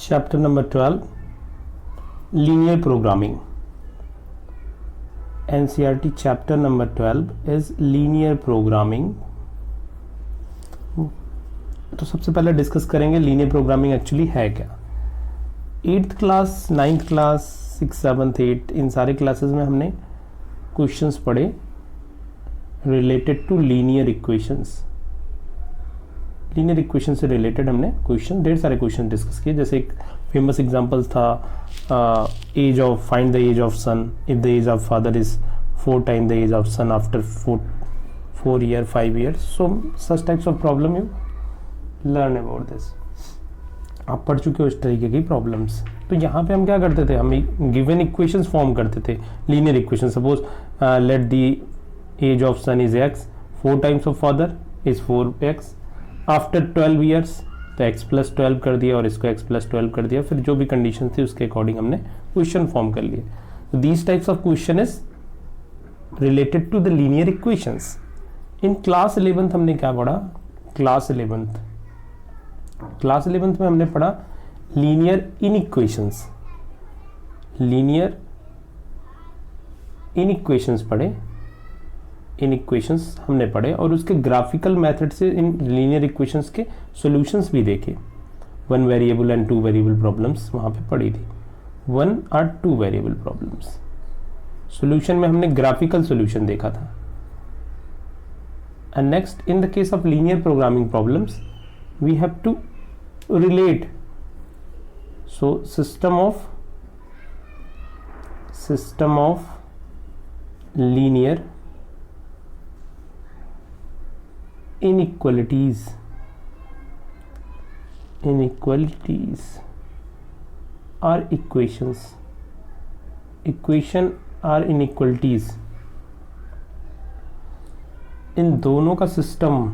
Chapter number 12, Linear Programming. NCERT chapter number 12 is Linear Programming. तो सबसे पहले discuss करेंगे लीनियर प्रोग्रामिंग एक्चुअली है क्या। 8th class, 9th class, 6th, 7th, 8th इन सारे क्लासेस में हमने क्वेश्चंस पढ़े related to linear equations. Linear equation से रिलेटेड हमने क्वेश्चन, ढेर सारे क्वेश्चन डिस्कस किए। जैसे एक फेमस एग्जांपल था age of, find the age of son if the age of father is 4 time the age of son after 4 year 5 years। So such types of problem you learn about this. आप पढ़ चुके हो इस तरीके की problems. तो यहाँ पे हम क्या करते थे, हम गिवन इक्वेशंस फॉर्म करते थे linear equation. Suppose let the age of son is x, 4 times of father is 4x, after 12 years तो x प्लस 12 कर दिया और इसको x प्लस 12 कर दिया। फिर जो भी कंडीशन थी उसके अकॉर्डिंग हमने क्वेश्चन फॉर्म कर लिए। तो these types of question is related to the linear equations. In class 11th हमने क्या पढ़ा, क्लास 11th में हमने पढ़ा लीनियर इनइक्वेशंस। लीनियर इनइक्वेशंस पढ़े, इनइक्वेशंस हमने पढ़े और उसके ग्राफिकल मेथड से इन लीनियर इक्वेशंस के सॉल्यूशंस भी देखे। 1 वेरिएबल एंड 2 वेरिएबल प्रॉब्लम्स वहाँ पे पढ़ी थी। 1 और 2 वेरिएबल प्रॉब्लम्स सॉल्यूशन में हमने ग्राफिकल सॉल्यूशन देखा था। And next, in the case of linear programming problems we have to relate, so system of linear inequalities are equations, equation are inequalities, इन दोनों का सिस्टम,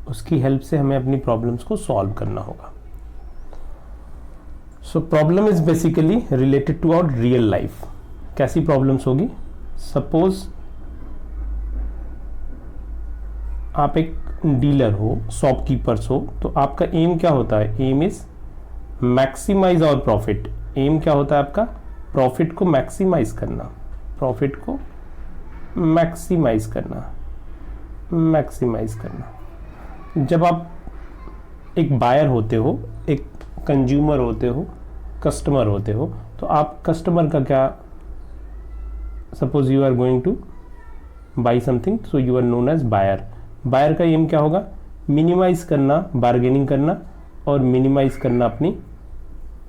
उसकी हेल्प से हमें अपनी प्रॉब्लम्स को सॉल्व करना होगा। So problem is basically related to our real life. कैसी प्रॉब्लम्स होगी, सपोज आप एक डीलर हो, शॉपकीपर्स हो, तो आपका एम क्या होता है, एम इज मैक्सिमाइज और प्रॉफिट। एम क्या होता है आपका, प्रॉफिट को मैक्सिमाइज करना, प्रॉफिट को मैक्सिमाइज करना। जब आप एक बायर होते हो, एक कंज्यूमर होते हो, कस्टमर होते हो, तो आप कस्टमर का क्या, suppose you are going to buy something, so you are known as buyer. Buyer का एम क्या होगा, मिनिमाइज करना, बार्गेनिंग करना और मिनिमाइज करना अपनी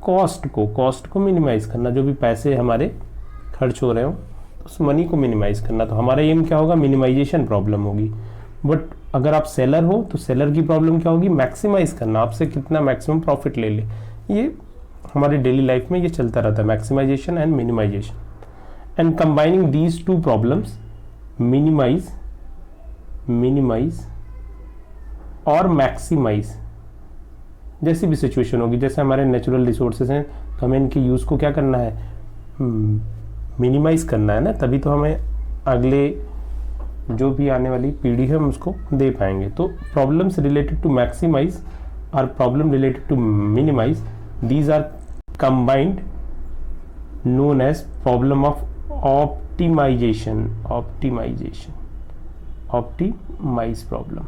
कॉस्ट को मिनिमाइज करना। जो भी पैसे हमारे खर्च हो रहे हो उस मनी को मिनिमाइज करना। तो हमारा एम क्या होगा, मिनिमाइजेशन प्रॉब्लम होगी। बट अगर आप सेलर हो तो सेलर की प्रॉब्लम क्या होगी, मैक्सिमाइज करना, आपसे कितना मैक्सिमम प्रॉफिट ले ले। ये हमारे डेली लाइफ में ये चलता रहता है, maximisation and minimisation. And combining these two problems, minimise और मैक्सिमाइज, जैसी भी सिचुएशन होगी। जैसे हमारे नेचुरल रिसोर्सेज हैं तो हमें इनके यूज़ को क्या करना है, मिनिमाइज करना है ना, तभी तो हमें अगले जो भी आने वाली पीढ़ी है हम उसको दे पाएंगे। तो प्रॉब्लम्स रिलेटेड टू मैक्सिमाइज और problem related to minimise, these are combined, known as problem of optimisation problem.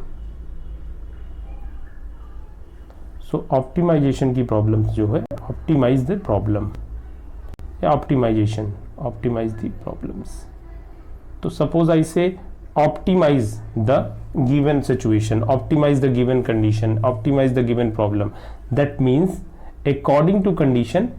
So optimisation की प्रॉब्लम्स जो है, ऑप्टिमाइज द प्रॉब्लम या ऑप्टिमाइज द प्रॉब्लम्स। तो suppose I say optimise the given situation, optimise the given condition, optimise the given problem. That means according to condition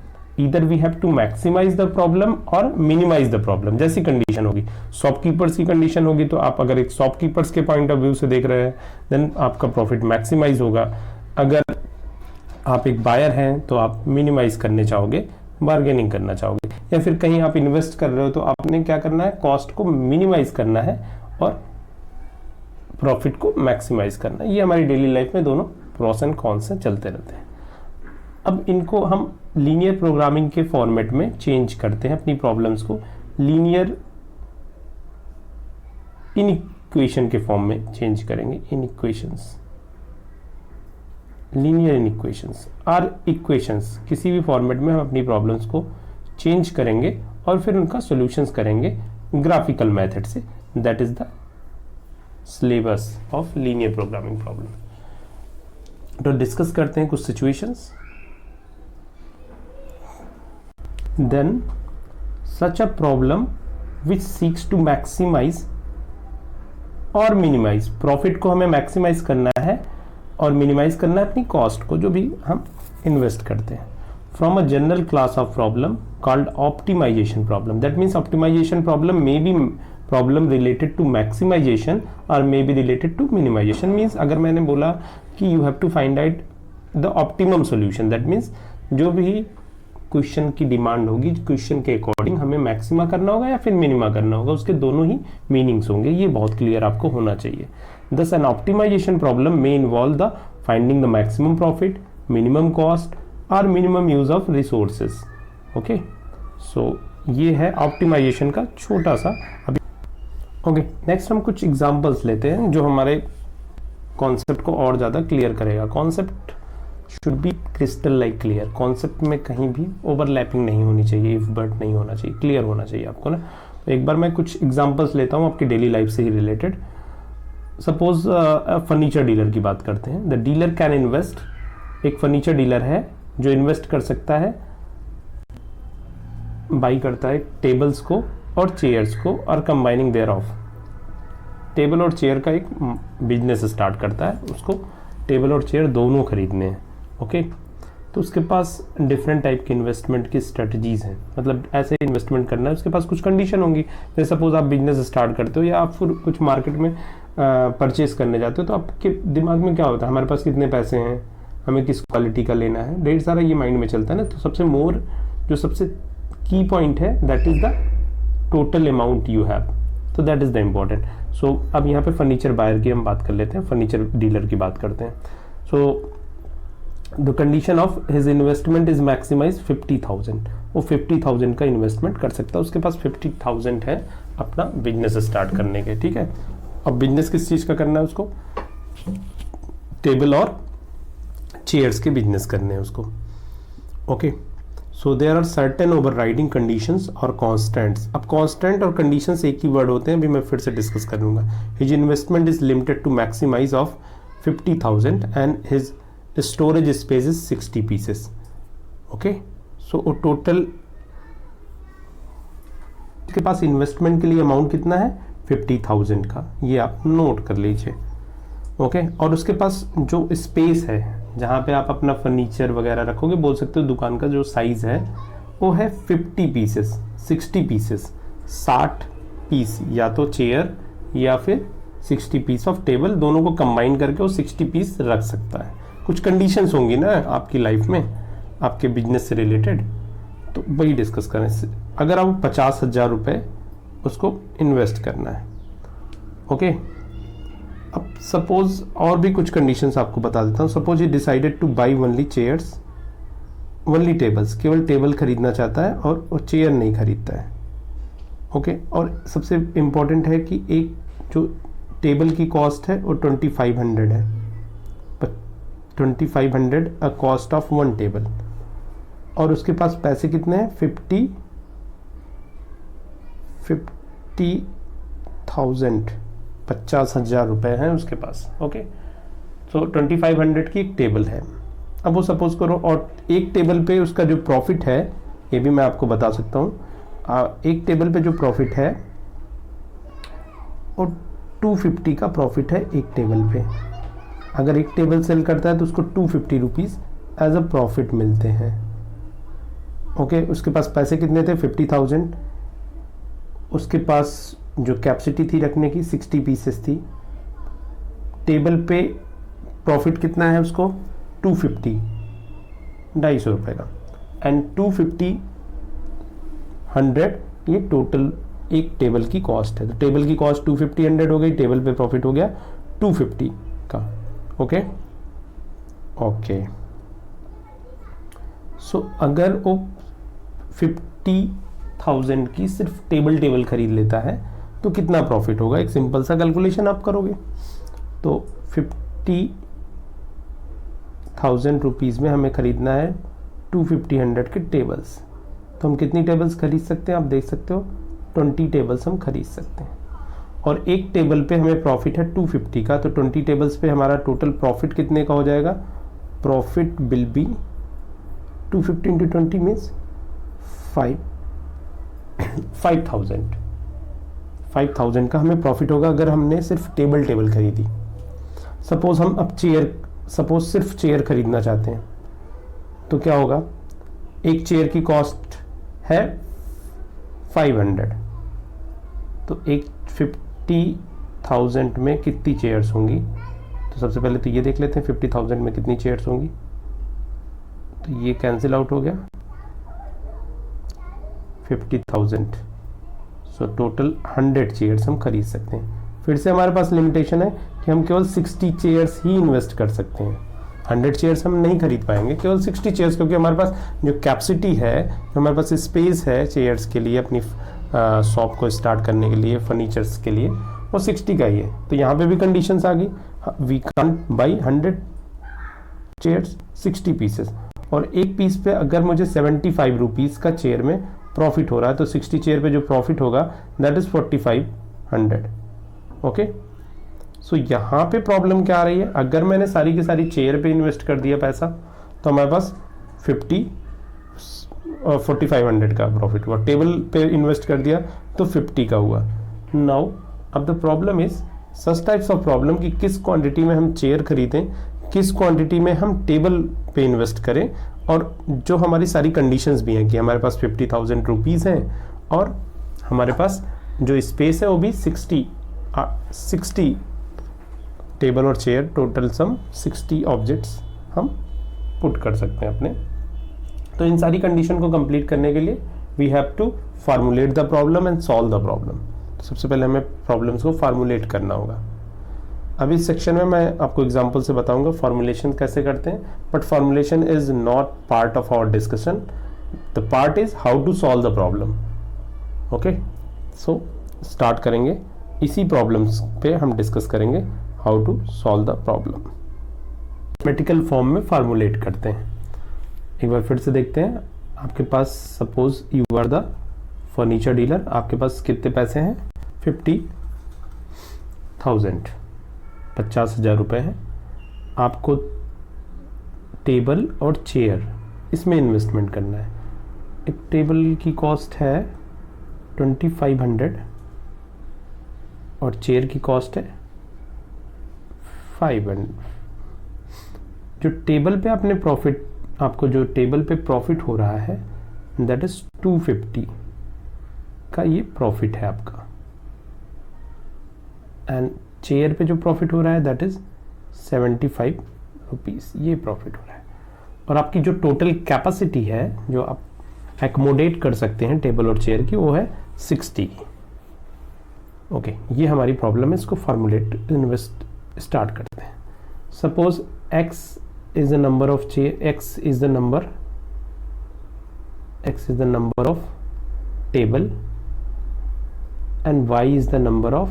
either we have to maximize the problem और minimize the problem। जैसी condition होगी, shopkeepers की condition होगी, तो आप अगर एक shopkeepers के पॉइंट ऑफ व्यू से देख रहे हैं देन आपका प्रॉफिट मैक्सिमाइज होगा। अगर आप एक बायर हैं तो आप मिनिमाइज करने चाहोगे, बार्गेनिंग करना चाहोगे। या फिर कहीं आप इन्वेस्ट कर रहे हो तो आपने क्या करना है, कॉस्ट को मिनिमाइज करना है और प्रॉफिट को मैक्सिमाइज करना है। ये हमारी डेली लाइफ में दोनों प्रॉस एंड कॉन्स से चलते रहते हैं। अब इनको हम लीनियर प्रोग्रामिंग के फॉर्मेट में चेंज करते हैं, अपनी प्रॉब्लम्स को लीनियर इनइक्वेशन के फॉर्म में चेंज करेंगे। इनइक्वेशंस लीनियर इक्वेशंस आर इक्वेशंस, किसी भी फॉर्मेट में हम अपनी प्रॉब्लम्स को चेंज करेंगे और फिर उनका सॉल्यूशंस करेंगे ग्राफिकल मेथड से. That is the syllabus of linear programming problem. तो डिस्कस करते हैं कुछ situations. Then such a problem which seeks to maximise और मिनिमाइज, प्रॉफिट को हमें मैक्सिमाइज करना है और मिनिमाइज करना है अपनी कॉस्ट को जो भी हम इन्वेस्ट करते हैं. From a general class of problem called optimization problem. That means optimization problem may be problem related to maximization और may be related to minimization. Means अगर मैंने बोला कि you have to find out the optimum solution, that means जो भी question की demand होगी, question के अकॉर्डिंग हमें मैक्सिमा करना होगा या फिर मिनिमा करना होगा, उसके दोनों ही मीनिंग्स होंगे. ये बहुत क्लियर आपको होना चाहिए. Thus an optimization problem may involve the finding the maximum profit, minimum cost or minimum use of resources. Okay, so ये है ऑप्टिमाइजेशन का छोटा सा अभी. ओके, नेक्स्ट हम कुछ एग्जांपल्स लेते हैं जो हमारे कॉन्सेप्ट को और ज़्यादा क्लियर करेगा. Concept should be crystal like clear. Concept में कहीं भी ओवरलैपिंग नहीं होनी चाहिए, इफ बट नहीं होना चाहिए, क्लियर होना चाहिए आपको ना. तो एक बार मैं कुछ एग्जांपल्स लेता हूँ आपकी डेली लाइफ से ही रिलेटेड. सपोज फर्नीचर डीलर की बात करते हैं. द डीलर कैन इन्वेस्ट, एक फर्नीचर डीलर है जो इन्वेस्ट कर सकता है, बाई करता है टेबल्स को और चेयर्स को और कंबाइनिंग देयर ऑफ. टेबल और चेयर का एक बिजनेस स्टार्ट करता है, उसको टेबल और चेयर दोनों खरीदने हैं. ओके, तो उसके पास डिफरेंट टाइप की इन्वेस्टमेंट की स्ट्रेटजीज हैं. मतलब ऐसे इन्वेस्टमेंट करना है, उसके पास कुछ कंडीशन होंगी. जैसे सपोज आप बिजनेस स्टार्ट करते हो या आप फिर कुछ मार्केट में परचेज करने जाते हो, तो आपके दिमाग में क्या होता है, हमारे पास कितने पैसे हैं, हमें किस क्वालिटी का लेना है, ढेर सारा ये माइंड में चलता है ना. तो सबसे की पॉइंट है that is the total amount you have. तो दैट इज द इम्पॉर्टेंट. सो अब यहाँ पे फर्नीचर बायर की हम बात कर लेते हैं, फर्नीचर डीलर की बात करते हैं. So the condition of his investment is maximise 50,000. वो 50,000 का इन्वेस्टमेंट कर सकता है, उसके पास 50,000 है अपना बिजनेस स्टार्ट करने के. ठीक है, अब बिजनेस किस चीज़ का करना है उसको, टेबल और चेयर्स के बिजनेस करने हैं उसको. Okay, so there are certain overriding conditions और कॉन्स्टेंट्स. अब कॉन्स्टेंट और कंडीशंस एक ही वर्ड होते हैं, अभी मैं फिर से डिस्कस करूंगा. His investment is limited to maximise of 50,000 and his storage space is 60 pieces. Okay, so total के पास इन्वेस्टमेंट के लिए अमाउंट कितना है, 50,000 का. ये आप नोट कर लीजिए. ओके, और उसके पास जो स्पेस है जहाँ पे आप अपना फर्नीचर वगैरह रखोगे, बोल सकते हो दुकान का जो साइज है वो है 50 पीसेस, 60 पीसेस, 60 पीस या तो चेयर या फिर 60 पीस ऑफ टेबल, दोनों को कंबाइन करके वो 60 पीस रख सकता है. कुछ कंडीशंस होंगी ना आपकी लाइफ में आपके बिजनेस से रिलेटेड, तो वही डिस्कस करें. अगर आप 50,000 रुपये उसको इन्वेस्ट करना है. ओके, अब सपोज और भी कुछ कंडीशंस आपको बता देता हूँ. Suppose he decided two by only chairs, only tables, केवल टेबल खरीदना चाहता है और चेयर नहीं खरीदता है. ओके, और सबसे इम्पॉर्टेंट है कि एक जो टेबल की कॉस्ट है वो 2500 है, 2500 a cost of one table, और उसके पास पैसे कितने हैं, 50,000 रुपए हैं उसके पास. ओके, तो 2500 की एक टेबल है. अब वो सपोज करो, और एक टेबल पे उसका जो प्रॉफिट है ये भी मैं आपको बता सकता हूँ. एक टेबल पे जो प्रॉफिट है और 250 का प्रॉफिट है एक टेबल पे. अगर एक टेबल सेल करता है तो उसको 250 रुपीज़ एज अ प्रॉफिट मिलते हैं. ओके, उसके पास पैसे कितने थे, 50,000. उसके पास जो कैपेसिटी थी रखने की 60 पीसेस थी. टेबल पे प्रॉफिट कितना है उसको, 250, 250 रुपये का. एंड 250, 100 ये टोटल एक टेबल की कॉस्ट है. तो टेबल की कॉस्ट 250, 100 हो गई, टेबल पे प्रॉफिट हो गया 250 का. ओके, सो अगर वो 50,000 की सिर्फ टेबल खरीद लेता है तो कितना प्रॉफिट होगा. एक सिंपल सा कैलकुलेशन आप करोगे तो 1000 रुपीज़ में हमें ख़रीदना है 250 के टेबल्स। तो हम कितनी टेबल्स खरीद सकते हैं, आप देख सकते हो 20 टेबल्स हम खरीद सकते हैं। और एक टेबल पे हमें प्रॉफिट है 250 का, तो 20 टेबल्स पे हमारा टोटल प्रॉफिट कितने का हो जाएगा, profit will be 250 into 20 means 5000 का हमें प्रॉफिट होगा अगर हमने सिर्फ टेबल खरीदी। सपोज हम अब सिर्फ चेयर खरीदना चाहते हैं, तो क्या होगा, एक चेयर की कॉस्ट है 500, तो एक 50,000 में कितनी चेयर्स होंगी। तो सबसे पहले तो ये देख लेते हैं 50,000 में कितनी चेयर्स होंगी। तो ये कैंसिल आउट हो गया 50,000, सो टोटल 100 चेयर्स हम खरीद सकते हैं। फिर से हमारे पास लिमिटेशन है कि हम केवल 60 चेयर्स ही इन्वेस्ट कर सकते हैं, 100 चेयर्स हम नहीं खरीद पाएंगे, केवल 60 चेयर्स, क्योंकि हमारे पास जो कैपेसिटी है, जो हमारे पास स्पेस है चेयर्स के लिए, अपनी शॉप को स्टार्ट करने के लिए, फर्नीचर्स के लिए, वो 60 का ही है। तो यहाँ पे भी कंडीशंस आ गई, we can't buy 100 chairs 60 pieces, और एक पीस पे अगर मुझे 75 रुपीज़ का चेयर में प्रॉफिट हो रहा है, तो 60 चेयर पे जो प्रॉफिट होगा दैट इज़ 4500। ओके, सो यहाँ पे प्रॉब्लम क्या आ रही है, अगर मैंने सारी की सारी चेयर पे इन्वेस्ट कर दिया पैसा, तो हमारे पास 4500 का प्रॉफिट हुआ, टेबल पे इन्वेस्ट कर दिया तो 50 का हुआ। नाउ अब the problem is such types of problem कि किस क्वांटिटी में हम चेयर खरीदें, किस क्वांटिटी में हम टेबल पे इन्वेस्ट करें, और जो हमारी सारी कंडीशंस भी हैं कि हमारे पास 50,000 रुपीज़ हैं और हमारे पास जो स्पेस है वो भी 60 टेबल और चेयर, टोटल सम 60 ऑब्जेक्ट्स हम पुट कर सकते हैं अपने। तो इन सारी कंडीशन को कंप्लीट करने के लिए we have to formulate the problem and solve the problem. तो सबसे पहले हमें प्रॉब्लम्स को फार्मूलेट करना होगा। अब इस सेक्शन में मैं आपको एग्जांपल से बताऊंगा फार्मूलेशन कैसे करते हैं, but formulation is not part of our discussion, the part is how to solve the problem. Okay, so start करेंगे, इसी प्रॉब्लम्स पे हम डिस्कस करेंगे how to solve the problem. Mathematical form में फार्मूलेट करते हैं। एक बार फिर से देखते हैं, आपके पास suppose you are the furniture dealer, आपके पास कितने पैसे हैं, 50,000, 50,000 रुपये हैं। आपको टेबल और चेयर इसमें इन्वेस्टमेंट करना है। एक टेबल की कॉस्ट है 2500 और चेयर की कॉस्ट है 500। जो टेबल पे आपने प्रॉफिट, आपको जो टेबल पे प्रॉफिट हो रहा है दैट इज 250 का ये प्रॉफिट है आपका, एंड चेयर पे जो प्रॉफिट हो रहा है दैट इज 75 रुपीज़, ये प्रॉफिट हो रहा है। और आपकी जो टोटल कैपेसिटी है जो आप एकोमोडेट कर सकते हैं टेबल और चेयर की, वो है 60। ओके, ये हमारी प्रॉब्लम है, इसको फार्मूलेट इन्वेस्ट स्टार्ट करते हैं। Suppose x is the number of chair, x is the number of table and y is the number of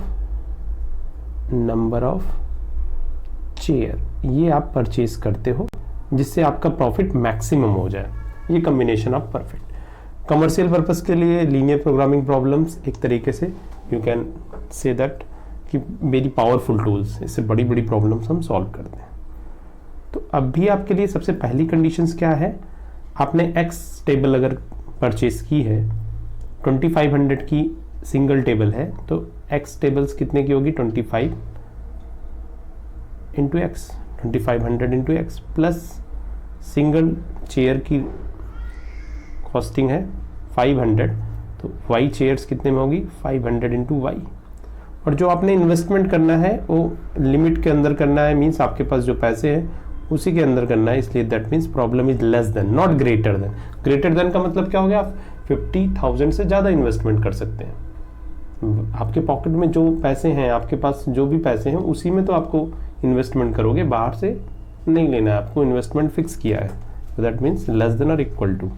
chair। ये आप परचेज करते हो जिससे आपका प्रॉफिट मैक्सिमम हो जाए, ये combination of perfect. Commercial purpose के लिए लीनियर प्रोग्रामिंग प्रॉब्लम्स एक तरीके से यू कैन से दैट कि वेरी पावरफुल टूल्स, इससे बड़ी बड़ी प्रॉब्लम्स हम सॉल्व करते हैं। तो अब भी आपके लिए सबसे पहली कंडीशंस क्या है, आपने x टेबल अगर परचेज की है, 2500 की सिंगल टेबल है, तो x टेबल्स कितने की होगी, 25 into x, 2500 into x, plus single chair की कॉस्टिंग है 500, तो y चेयर्स कितने में होगी, 500 इंटू वाई। और जो आपने इन्वेस्टमेंट करना है वो लिमिट के अंदर करना है, मीन्स आपके पास जो पैसे हैं उसी के अंदर करना है, इसलिए that means problem is less then, not greater than. Greater than का मतलब क्या हो गया, आप 50,000 से ज़्यादा इन्वेस्टमेंट कर सकते हैं। आपके पॉकेट में जो पैसे हैं, आपके पास जो भी पैसे हैं उसी में तो आपको इन्वेस्टमेंट करोगे, बाहर से नहीं लेना है, आपको इन्वेस्टमेंट फिक्स किया है, दैट मीन्स लेस देन और equal to.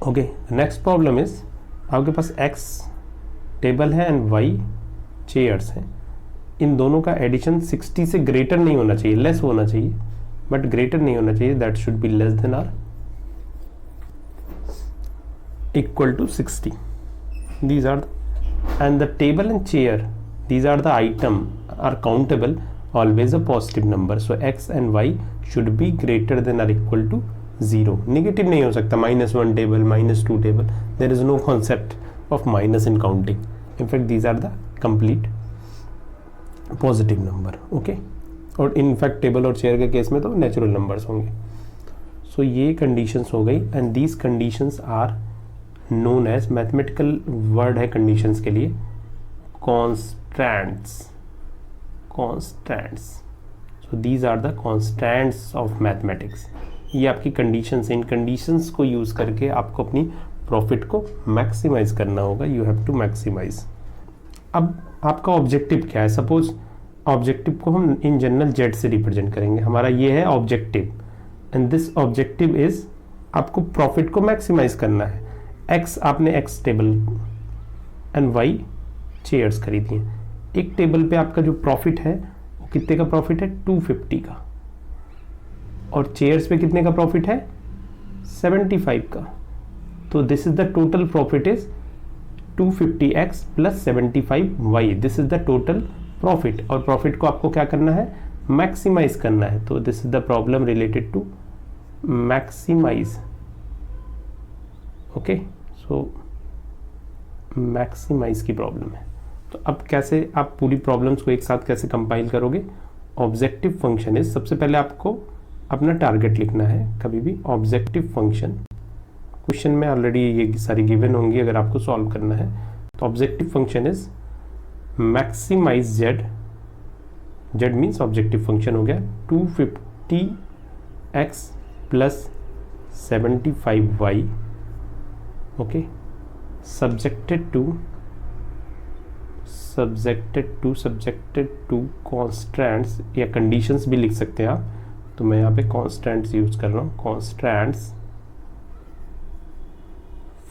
Okay, next problem is आपके पास x टेबल है एंड y चेयर्स हैं। इन दोनों का एडिशन 60 से ग्रेटर नहीं होना चाहिए, लेस होना चाहिए बट ग्रेटर नहीं होना चाहिए, that should be less than or equal to 60. These are and the table and chair, these are the item are countable always a positive number, so x and y should be greater than or equal to 0. Negative नहीं हो सकता, -1 table, -2 table, there is no concept of minus in counting. In fact these are the complete positive number. Okay, और in fact table और chair के case में तो natural numbers होंगे. So ये conditions हो गई and these conditions are known as, mathematical word है कंडीशंस के लिए, constants. So these are the constants of mathematics. ये आपकी कंडीशंस हैं, इन कंडीशंस को यूज करके आपको अपनी प्रॉफिट को मैक्सिमाइज करना होगा. You have to maximise. अब आपका ऑब्जेक्टिव क्या है? सपोज ऑब्जेक्टिव को हम इन जनरल जेड से रिप्रेजेंट करेंगे. हमारा ये है objective and this objective is आपको प्रॉफिट को मैक्सिमाइज करना है. एक्स आपने X table and Y chairs खरीदी हैं. एक टेबल पे आपका जो प्रॉफिट है वो कितने का प्रॉफिट है? 250 का. और चेयर्स पे कितने का प्रॉफिट है? 75 का. तो this is the total profit is 250x plus 75y. This is the total profit. और प्रॉफिट को आपको क्या करना है? मैक्सिमाइज करना है. तो this is the problem related to maximise. Okay, so maximise की प्रॉब्लम है. तो अब कैसे आप पूरी प्रॉब्लम्स को एक साथ कैसे कंपाइल करोगे? ऑब्जेक्टिव फंक्शन इज, सबसे पहले आपको अपना टारगेट लिखना है. कभी भी ऑब्जेक्टिव फंक्शन, क्वेश्चन में ऑलरेडी ये सारी गिवन होंगी अगर आपको सॉल्व करना है. तो objective function is maximise Z. Z means objective function हो गया 250x plus 75y. Okay, subjected to constants या conditions भी लिख सकते हैं आप. तो मैं यहाँ पे constants यूज कर रहा हूँ. constants,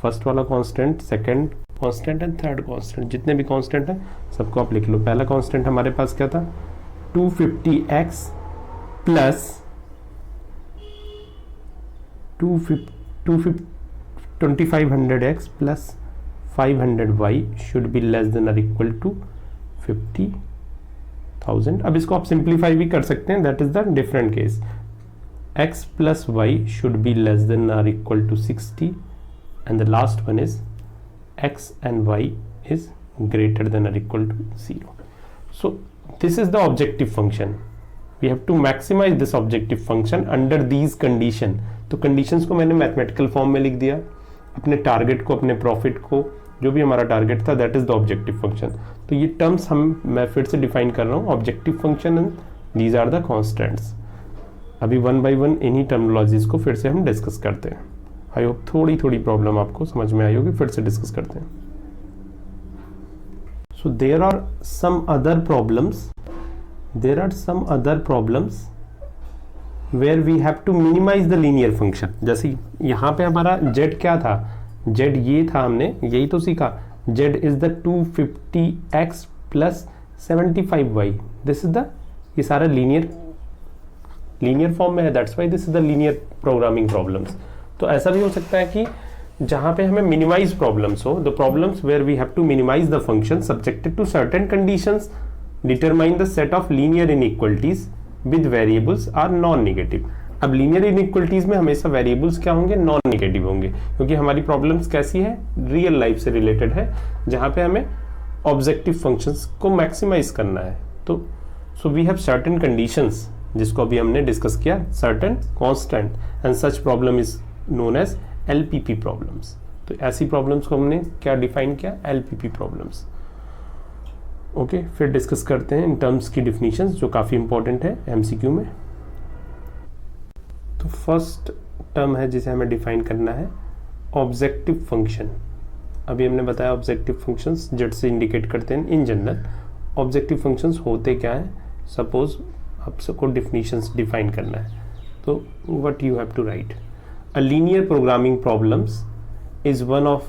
फर्स्ट वाला constant, second constant and third constant. जितने भी कांस्टेंट हैं सबको आप लिख लो. पहला कांस्टेंट हमारे पास क्या था? 250x plus 2500x plus 500y should be less than और इक्वल टू 50,000. अब इसको आप सिंप्लीफाई भी कर सकते हैं, that is the different case. x plus y should be less than और equal to 60 and the last one is x and y is greater than or equal to 0. So this is the objective function. We have to maximize this objective function under these condition. तो conditions को मैंने mathematical form में लिख दिया. अपने target को, अपने profit को, जो भी हमारा टारगेट था, that is the objective function. तो ये टर्म्स मैं फिर से डिफाइन कर रहा हूँ. Objective function and these are the constants. अभी वन बाय वन इन्हीं टर्मिनोलॉजीज को फिर से हम डिस्कस करते हैं. आई होप थोड़ी प्रॉब्लम आपको समझ में आई होगी. फिर से डिस्कस करते हैं. So there are some other problems where we have to minimise the linear function. जैसे यहाँ पे हमारा z क्या था? z ये था, हमने यही तो सीखा. z is the 250x plus 75y. This is the, ये सारा लीनियर फॉर्म में है, that's why this is the linear programming problems. तो ऐसा भी हो सकता है कि जहाँ पे हमें मिनिमाइज प्रॉब्लम्स हो, the problems where we have to minimise the function subjected to certain conditions determine the set of linear inequalities with variables are non negative. अब लीनियर इनइक्वलिटीज में हमेशा वेरिएबल्स क्या होंगे? नॉन नेगेटिव होंगे, क्योंकि हमारी problems कैसी है? रियल लाइफ से रिलेटेड है, जहाँ पे हमें ऑब्जेक्टिव फंक्शंस को मैक्सिमाइज करना है. तो so we have certain conditions, जिसको अभी हमने डिस्कस किया, certain constant, and such problem is known as LPP problems. तो ऐसी प्रॉब्लम्स को हमने क्या डिफाइन किया? LPP problems. ओके, फिर डिस्कस करते हैं इन टर्म्स की डिफिनीशंस, जो काफ़ी इंपॉर्टेंट है MCQ में. तो फर्स्ट टर्म है जिसे हमें डिफाइन करना है, ऑब्जेक्टिव फंक्शन. अभी हमने बताया ऑब्जेक्टिव फंक्शंस जेड से इंडिकेट करते हैं इन जनरल. ऑब्जेक्टिव फंक्शंस होते क्या हैं? सपोज आपको डिफिनीशंस डिफाइन करना है, तो what you have to write. A linear programming problems is one of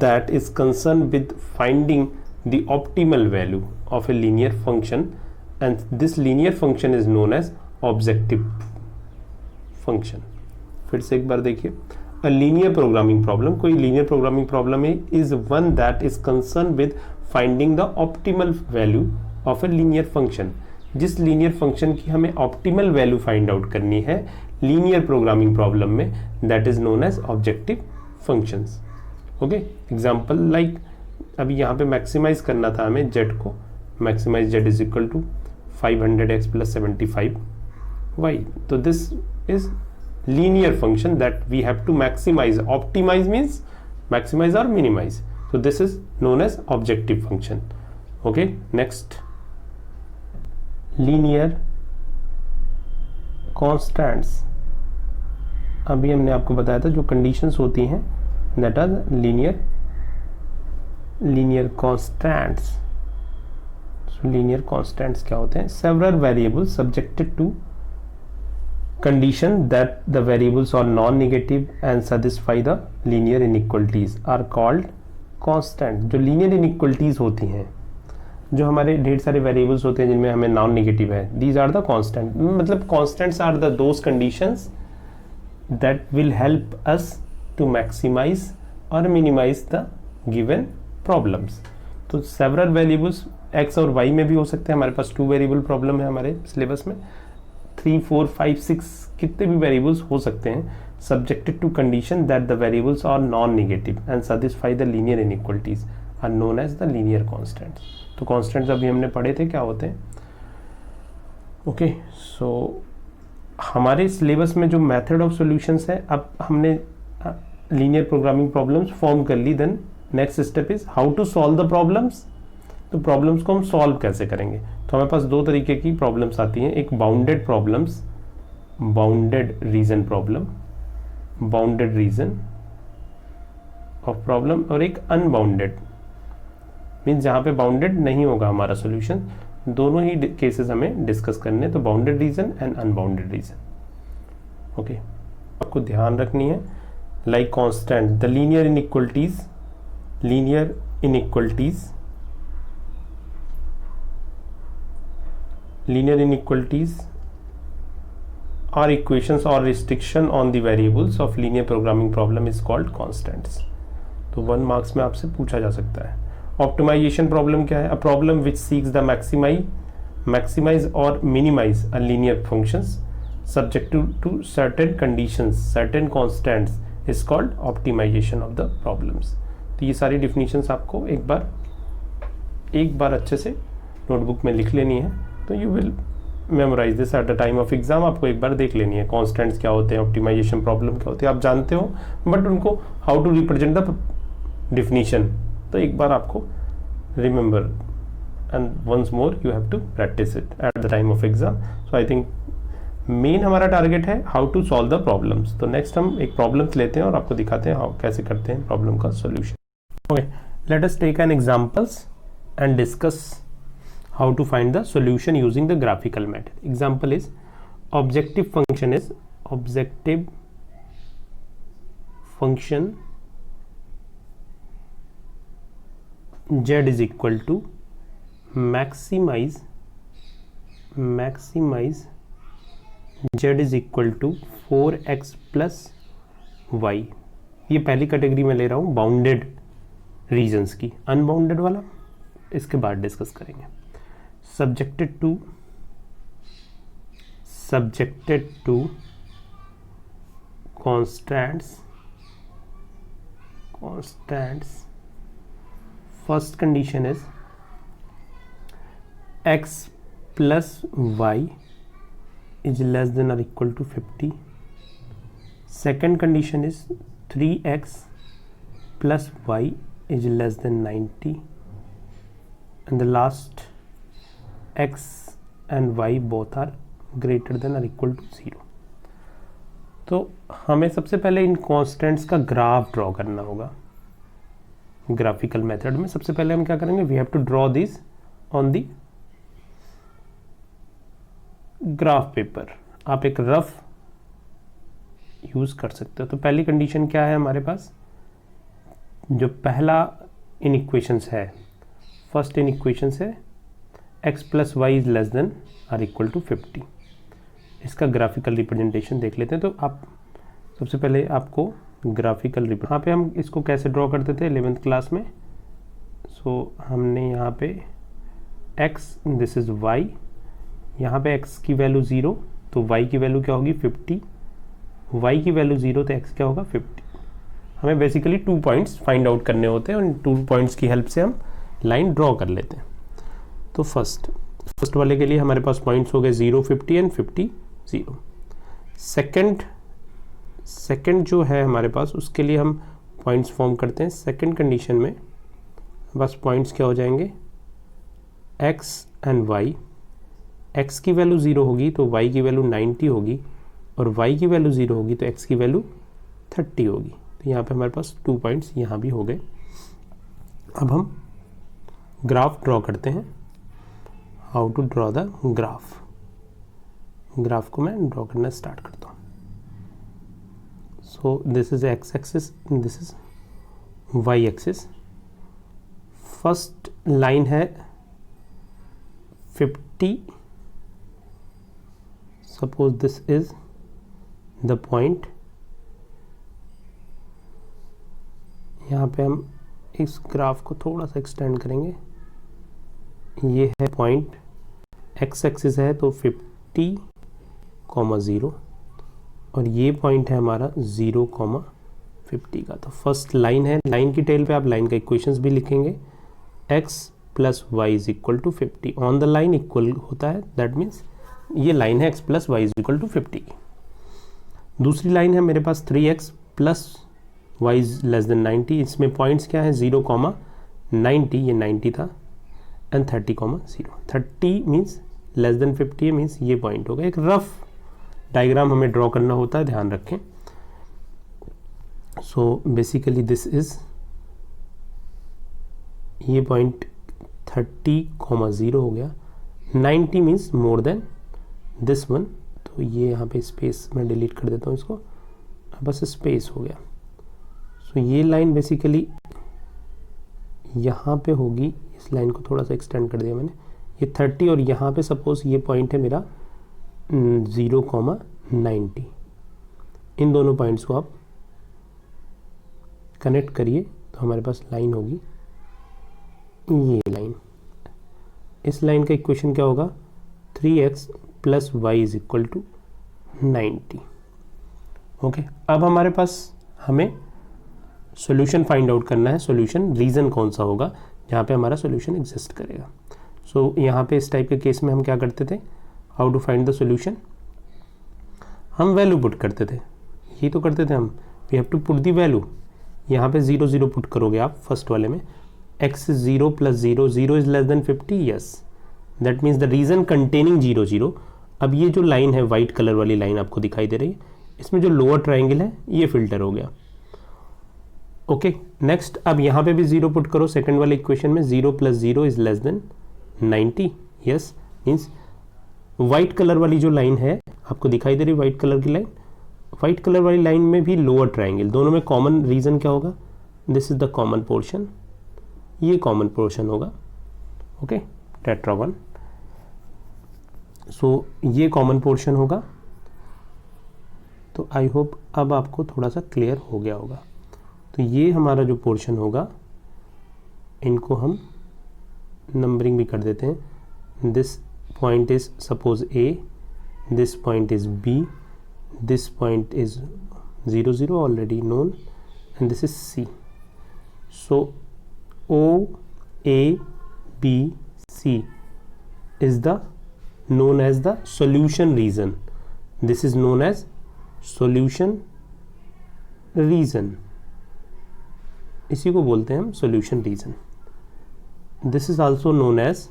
that is concerned with finding the optimal value of a linear function, and this linear function is known as objective function. फिर से एक बार देखिए, a linear programming problem, कोई linear programming problem is one that is concerned with finding the optimal value of a linear function. जिस linear function की हमें optimal value find out करनी है linear programming problem में, that is known as objective functions. Okay, example like अभी यहाँ पे maximise करना था हमें z को, maximise z is equal to 500x plus 75y. तो this is linear function that we have to maximise. Optimise means maximise और minimise. तो this is known as objective function. Okay, next linear constants. अभी हमने आपको बताया था जो conditions होती हैं that are linear constants. So linear constants क्या होते हैं? Several variables subjected to condition that the variables are non-negative and satisfy the linear inequalities are called constant. जो linear inequalities होती हैं, जो हमारे ढेर सारे variables होते हैं जिनमें हमें नॉन नेगेटिव है, these are the constant. मतलब constants are the those conditions that will help us to maximize or minimize the given problems. तो several variables x और y में भी हो सकते हैं. हमारे पास 2 वेरिएबल प्रॉब्लम है हमारे सिलेबस में, 3, 4, 5, 6 कितने भी वेरिएबल्स हो सकते हैं, subjected to condition that the variables are non-negative and satisfy the linear inequalities are known as the linear constants. तो constants अभी हमने पढ़े थे क्या होते हैं. ओके, सो हमारे सिलेबस में जो मेथड ऑफ सॉल्यूशंस है, अब हमने लीनियर प्रोग्रामिंग प्रॉब्लम्स फॉर्म कर ली. Then next step is how to solve the problems. तो प्रॉब्लम्स को हम सॉल्व कैसे करेंगे. तो हमारे पास 2 तरीके की प्रॉब्लम्स आती हैं. एक bounded problems, bounded reason problem, bounded reason of problem, और एक अनबाउंडेड मीन्स जहाँ पे बाउंडेड नहीं होगा हमारा सोल्यूशन. दोनों ही केसेस हमें डिस्कस करने. तो bounded region and unbounded region. Okay, आपको ध्यान रखनी है like constant, the linear inequalities are equations or restriction on the variables of linear programming problem is called constants. तो 1 मार्क्स में आपसे पूछा जा सकता है. ऑप्टिमाइजेशन प्रॉब्लम क्या है? a problem which seeks the maximize or minimize a linear functions subject to certain conditions, certain constants is called optimization of the problems. तो ये सारी डिफिनीशंस आपको एक बार अच्छे से नोटबुक में लिख लेनी है. तो you will memorise this at the time of exam. आपको एक बार देख लेनी है कॉन्स्टेंट्स क्या होते हैं, ऑप्टिमाइजेशन प्रॉब्लम क्या होती है, आप जानते हो, बट उनको how to represent the definition, तो एक बार आपको remember and once more you have to practise it at the time of exam. So I think main हमारा टारगेट है how to solve the problems. तो नेक्स्ट हम एक प्रॉब्लम्स लेते हैं और आपको दिखाते हैं हाउ कैसे करते हैं प्रॉब्लम का solution. Okay, let us take an examples and discuss how to find the solution using the graphical method. Example is objective function z is equal to maximize z is equal to 4x plus y. ये पहली category में ले रहा हूँ bounded regions की. Unbounded वाला इसके बाद डिस्कस करेंगे. Subjected to constants. First condition is x plus y is less than or equal to 50. Second condition is 3x plus y is less than 90. And the last, x and y both are greater than or equal to 0. तो हमें सबसे पहले इन constants का graph draw करना होगा. Graphical method में सबसे पहले हम क्या करेंगे, we have to draw this on the graph paper. आप एक रफ यूज कर सकते हो. तो पहली कंडीशन क्या है हमारे पास, जो पहला इन इक्वेशंस है फर्स्ट इन इक्वेशन से x plus Y is less than or equal to 50। इसका ग्राफिकल रिप्रेजेंटेशन देख लेते हैं। तो आप सबसे पहले आपको ग्राफिकल यहाँ पे हम इसको कैसे ड्रॉ करते थे 11th क्लास में। सो हमने यहाँ पे x, दिस इज y, यहाँ पे x की वैल्यू 0 तो y की वैल्यू क्या होगी 50, y की वैल्यू 0 तो x क्या होगा 50। हमें बेसिकली 2 पॉइंट्स फाइंड आउट करने होते हैं और इन 2 पॉइंट्स की हेल्प से हम लाइन ड्रॉ कर लेते हैं। तो फर्स्ट वाले के लिए हमारे पास पॉइंट्स हो गए 0, 50 एंड 50, 0। सेकंड जो है हमारे पास, उसके लिए हम पॉइंट्स फॉर्म करते हैं। सेकंड कंडीशन में बस पॉइंट्स क्या हो जाएंगे x एंड y। x की वैल्यू 0 होगी तो y की वैल्यू 90 होगी, और y की वैल्यू 0 होगी तो x की वैल्यू 30 होगी। तो यहाँ पे हमारे पास 2 पॉइंट्स यहाँ भी हो गए। अब हम ग्राफ ड्रॉ करते हैं। How to draw the graph को मैं ड्रॉ करना स्टार्ट करता हूँ। So this is x axis, this is y axis. First line है 50, suppose this is the point. यहाँ पे हम इस ग्राफ को थोड़ा सा एक्सटेंड करेंगे। ये है पॉइंट, x एक्सिस है तो 50, 0, और ये पॉइंट है हमारा 0, 50 का। तो फर्स्ट लाइन है, लाइन की टेल पे आप लाइन का इक्वेशंस भी लिखेंगे। x plus Y is equal to 50 on the line equal होता है, दैट मीन्स ये लाइन है x plus Y is equal to 50 की। दूसरी लाइन है मेरे पास 3x plus Y is less than 90। इसमें पॉइंट्स क्या है 0, 90, ये 90 था, and 30, 0। 30 means less then 50 means ये पॉइंट होगा। एक रफ डायग्राम हमें ड्रॉ करना होता है, ध्यान रखें। सो बेसिकली दिस इज, ये पॉइंट 30, 0 हो गया। 90 means more than this one, तो ये यहाँ पे स्पेस मैं डिलीट कर देता हूँ इसको, बस स्पेस हो गया। सो ये लाइन बेसिकली यहाँ पे होगी। इस लाइन को थोड़ा सा एक्सटेंड कर दिया मैंने, ये 30, और यहाँ पे सपोज ये पॉइंट है मेरा 0, 90। इन दोनों पॉइंट्स को आप कनेक्ट करिए तो हमारे पास लाइन होगी ये लाइन। इस लाइन का इक्वेशन क्या होगा 3x plus Y is equal to 90। Okay, अब हमारे पास हमें सॉल्यूशन फाइंड आउट करना है। सॉल्यूशन रीजन कौन सा होगा जहाँ पे हमारा सॉल्यूशन एग्जिस्ट करेगा। सो यहाँ पे इस टाइप के केस में हम क्या करते थे, how to find the solution, हम वैल्यू पुट करते थे। यही तो करते थे हम, we have to put the value. यहाँ पे 0, 0 पुट करोगे आप फर्स्ट वाले में। x is 0 plus 0, 0 is less than 50, yes, that means the region containing 0, 0। अब ये जो लाइन है वाइट कलर वाली लाइन आपको दिखाई दे रही है, इसमें जो लोअर ट्राइंगल है ये फिल्टर हो गया। ओके, नेक्स्ट अब यहाँ पे भी 0 पुट करो सेकंड वाले इक्वेशन में। 0 plus 0 is less than 90, yes, means white colour वाली जो लाइन है आपको दिखाई दे रही है, वाइट कलर की लाइन, वाइट कलर वाली लाइन में भी लोअर ट्राइंगल, दोनों में कॉमन रीजन क्या होगा, this is the common portion, ये कॉमन पोर्शन होगा। ओके, टेट्रागन। सो ये कॉमन पोर्शन होगा। तो आई होप अब आपको थोड़ा सा क्लियर हो गया होगा। तो ये हमारा जो पोर्शन होगा, इनको हम नंबरिंग भी कर देते हैं। This point is suppose A, this point is B, this point is 0, 0 already known, and this is C। So O, A, B, C is the known as the solution region. This is known as solution region. इसी को बोलते हैं हम solution region. This is also known as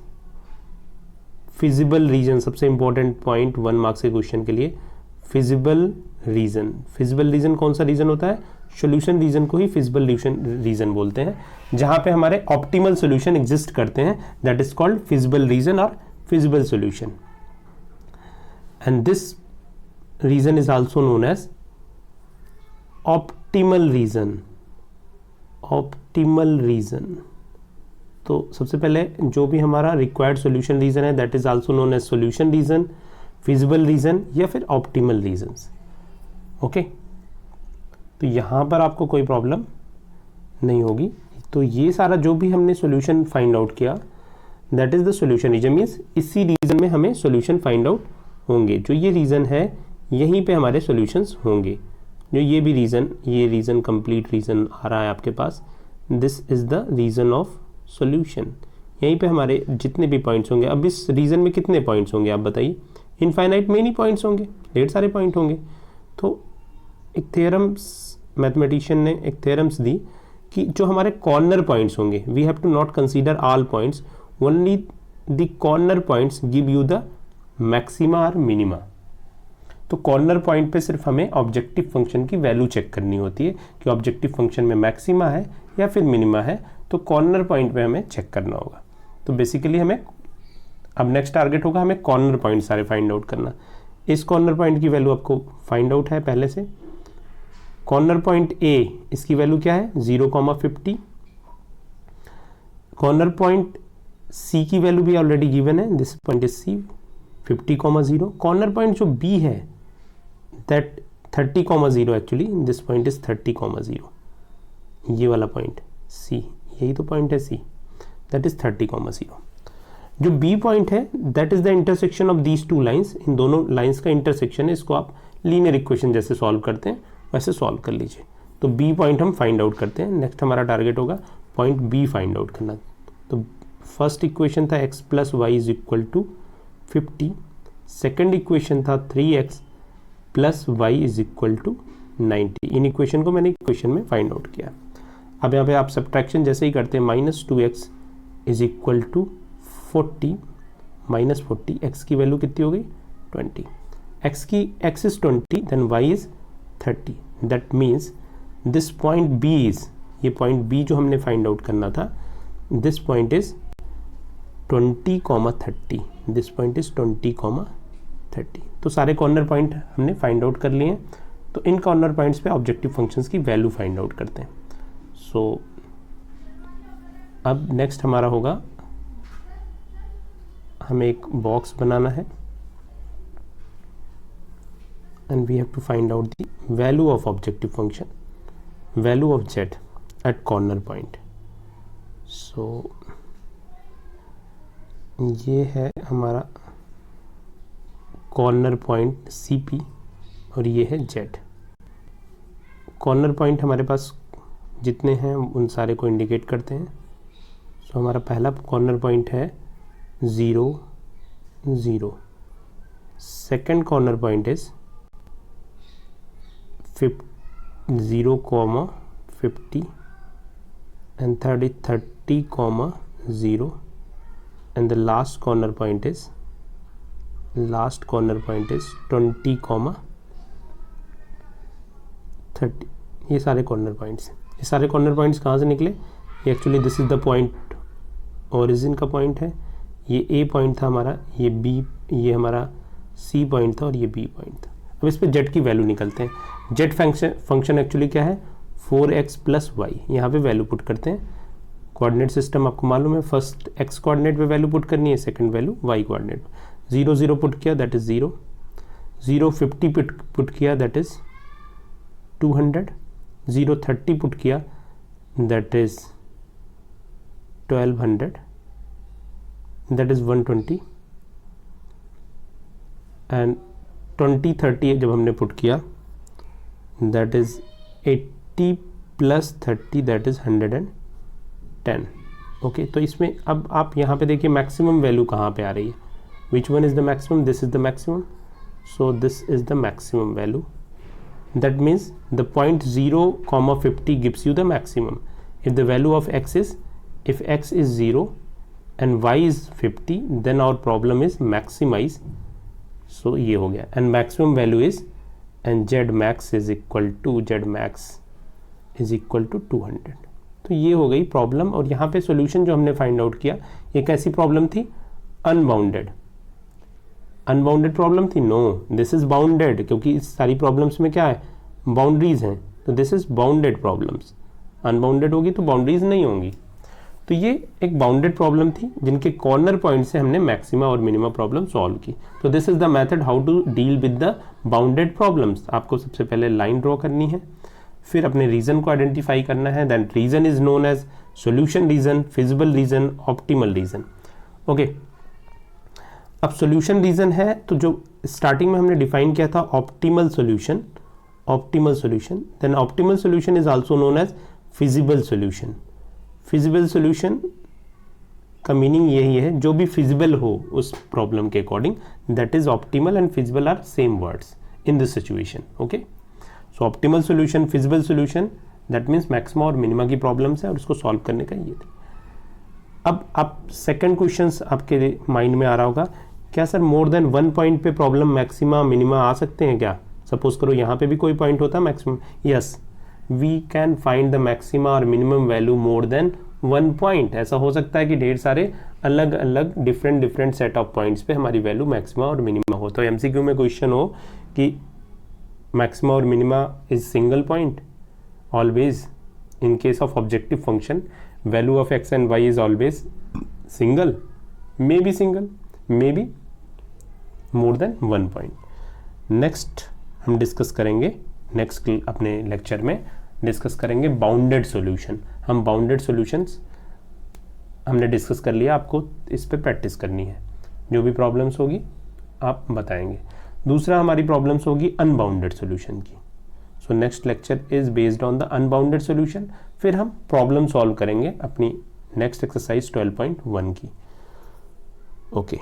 feasible region. सबसे important point 1 marks के question के लिए feasible region. feasible region कौन सा रीजन होता है, सोल्यूशन रीजन को ही फिजिबल रीजन बोलते हैं। जहां पे हमारे ऑप्टिमल सोल्यूशन एग्जिस्ट करते हैं, that is called feasible region और feasible solution. And this region is also known as optimal region. Optimal region तो सबसे पहले जो भी हमारा रिक्वायर्ड सॉल्यूशन रीजन है that is also known as solution region, feasible region या फिर ऑप्टिमल रीजंस। ओके, तो यहाँ पर आपको कोई प्रॉब्लम नहीं होगी। तो ये सारा जो भी हमने सॉल्यूशन फाइंड आउट किया that is the solution region, means इसी रीजन में हमें सॉल्यूशन फाइंड आउट होंगे। जो ये रीजन है यहीं पे हमारे सॉल्यूशंस होंगे। जो ये भी रीजन, ये रीजन कंप्लीट रीजन आ रहा है आपके पास, this is the region of solution. यहीं पे हमारे जितने भी पॉइंट्स होंगे, अब इस रीजन में कितने पॉइंट्स होंगे आप बताइए? इनफाइनाइट मेनी पॉइंट्स होंगे, ढेर सारे पॉइंट होंगे। तो एक थ्योरम्स, मैथमेटिशियन ने एक थ्योरम्स दी कि जो हमारे कॉर्नर पॉइंट्स होंगे, we have to not consider all points, only the corner points give you the maxima और मिनिमा। तो कॉर्नर पॉइंट पे सिर्फ हमें ऑब्जेक्टिव फंक्शन की वैल्यू चेक करनी होती है कि ऑब्जेक्टिव फंक्शन में मैक्सिमा है या फिर मिनिमा है, तो कॉर्नर पॉइंट पे हमें चेक करना होगा। तो बेसिकली हमें अब नेक्स्ट टारगेट होगा हमें कॉर्नर पॉइंट सारे फाइंड आउट करना। इस कॉर्नर पॉइंट की वैल्यू आपको फाइंड आउट है पहले से। कॉर्नर पॉइंट ए, इसकी वैल्यू क्या है? 0,50। कॉर्नर पॉइंट सी की वैल्यू भी ऑलरेडी गिवन है, this point is C, 50,0। Corner point जो बी है that 30,0 actually, this point is 30,0। ये वाला पॉइंट सी, यही तो पॉइंट है सी, दैट इज 30,0। जो बी पॉइंट है that is the intersection of these two lines, इन दोनों लाइंस का इंटरसेक्शन है। इसको आप लीनियर इक्वेशन जैसे सॉल्व करते हैं वैसे सॉल्व कर लीजिए। तो बी पॉइंट हम फाइंड आउट करते हैं। नेक्स्ट हमारा टारगेट होगा पॉइंट बी फाइंड आउट करना। तो फर्स्ट इक्वेशन था x plus Y is equal to 50, second equation था 3x plus Y is equal to 90। इन इक्वेशन को मैंने इक्वेशन में फाइंड आउट किया। अब यहाँ पे आप सब्ट्रैक्शन जैसे ही करते हैं, -2x is equal to 40, -40, x की वैल्यू कितनी हो गई? 20। x is 20 then y is 30, that means this point b is, ये पॉइंट b जो हमने फाइंड आउट करना था, this point is 20,30, this point is 20,30। तो सारे कॉर्नर पॉइंट हमने फाइंड आउट कर लिए हैं। तो इन कॉर्नर पॉइंट्स पे ऑब्जेक्टिव फंक्शंस की वैल्यू फाइंड आउट करते हैं। सो अब नेक्स्ट हमारा होगा, हमें एक बॉक्स बनाना है and we have to find out the value of objective function, value of z at corner point. So ये है हमारा कॉर्नर पॉइंट CP और ये है z। कॉर्नर पॉइंट हमारे पास जितने हैं उन सारे को इंडिकेट करते हैं। सो हमारा पहला कॉर्नर पॉइंट है 0, 0। Second corner point is 0,50 and third is 30,0 and the last corner point is 20,30। ये सारे कॉर्नर पॉइंट्स, ये सारे कॉर्नर पॉइंट्स कहाँ से निकले? ये actually this is the point, origin का पॉइंट है। ये ए पॉइंट था हमारा, ये बी, ये हमारा सी पॉइंट था और ये बी पॉइंट था। अब इस पे जेड की वैल्यू निकलते हैं। जेड फंक्शन एक्चुअली क्या है? 4x plus Y. यहाँ पे वैल्यू पुट करते हैं। कोऑर्डिनेट सिस्टम आपको मालूम है, फर्स्ट x कोऑर्डिनेट पे वैल्यू पुट करनी है, second value y coordinate. 0, 0 put किया दैट इज 0, 0, 50 पुट किया दैट इज 200, 0, 30 पुट किया that is 1200, that is 120 and 20, 30 जब हमने पुट किया that is 80 plus 30 that is 110। Okay, तो इसमें अब आप यहाँ पे देखिए मैक्सिमम वैल्यू कहाँ पे आ रही है? Which one is the maximum? This is the maximum, so this is the maximum value. That means the point 0,50 gives you the maximum. If the value of x is, if x is 0 and y is 50, then our problem is maximize. So ये हो गया, and maximum value is, and z max is equal to 200. तो ये हो गई problem. और यहाँ पे सॉल्यूशन जो हमने फाइंड आउट किया, ये कैसी प्रॉब्लम थी? अनबाउंडेड प्रॉब्लम थी? नो, दिस इज बाउंडेड, क्योंकि इस सारी प्रॉब्लम्स में क्या है? बाउंड्रीज हैं। तो this is bounded problems. Unbounded होगी तो बाउंड्रीज नहीं होंगी। तो ये एक बाउंडेड प्रॉब्लम थी जिनके कॉर्नर पॉइंट से हमने मैक्सिमा और मिनिमा प्रॉब्लम सॉल्व की। तो this is the method how to deal with the bounded problems. आपको सबसे पहले लाइन ड्रॉ करनी है, फिर अपने रीजन को आइडेंटिफाई करना है, then region is known as solution region, feasible region, optimal region. Okay, अब सॉल्यूशन रीजन है तो जो स्टार्टिंग में हमने डिफाइन किया था optimal solution, optimal solution, then optimal solution is also known as feasible solution. Feasible solution का meaning यही है जो भी फिजिबल हो उस प्रॉब्लम के according, that is optimal and feasible are same words in this situation. Okay, so optimal solution, feasible solution, that means maxima और minima की प्रॉब्लम्स है और उसको सॉल्व करने का ये था। अब आप सेकंड क्वेश्चन आपके माइंड में आ रहा होगा, क्या सर मोर देन वन पॉइंट पे प्रॉब्लम मैक्सिमा मिनिमा आ सकते हैं क्या? सपोज करो यहाँ पे भी कोई पॉइंट होता है maximum, yes we can find the maxima और minimum value more than one point. ऐसा हो सकता है कि ढेर सारे अलग अलग डिफरेंट सेट ऑफ पॉइंट्स पे हमारी वैल्यू मैक्सिमा और मिनिमा हो। तो एमसीक्यू में क्वेश्चन हो कि मैक्सिमा और minima is single point always, in case of objective function value of x and y is always single, may be single, may be more than one point. Next हम discuss करेंगे, next अपने lecture में discuss करेंगे bounded solution. हम bounded solutions हमने discuss कर लिया, आपको इस पे प्रैक्टिस करनी है, जो भी प्रॉब्लम्स होगी आप बताएंगे। दूसरा हमारी प्रॉब्लम्स होगी अनबाउंडेड सॉल्यूशन की। So next lecture is based on the unbounded solution. फिर हम प्रॉब्लम सॉल्व करेंगे अपनी नेक्स्ट एक्सरसाइज 12.1 की। ओके।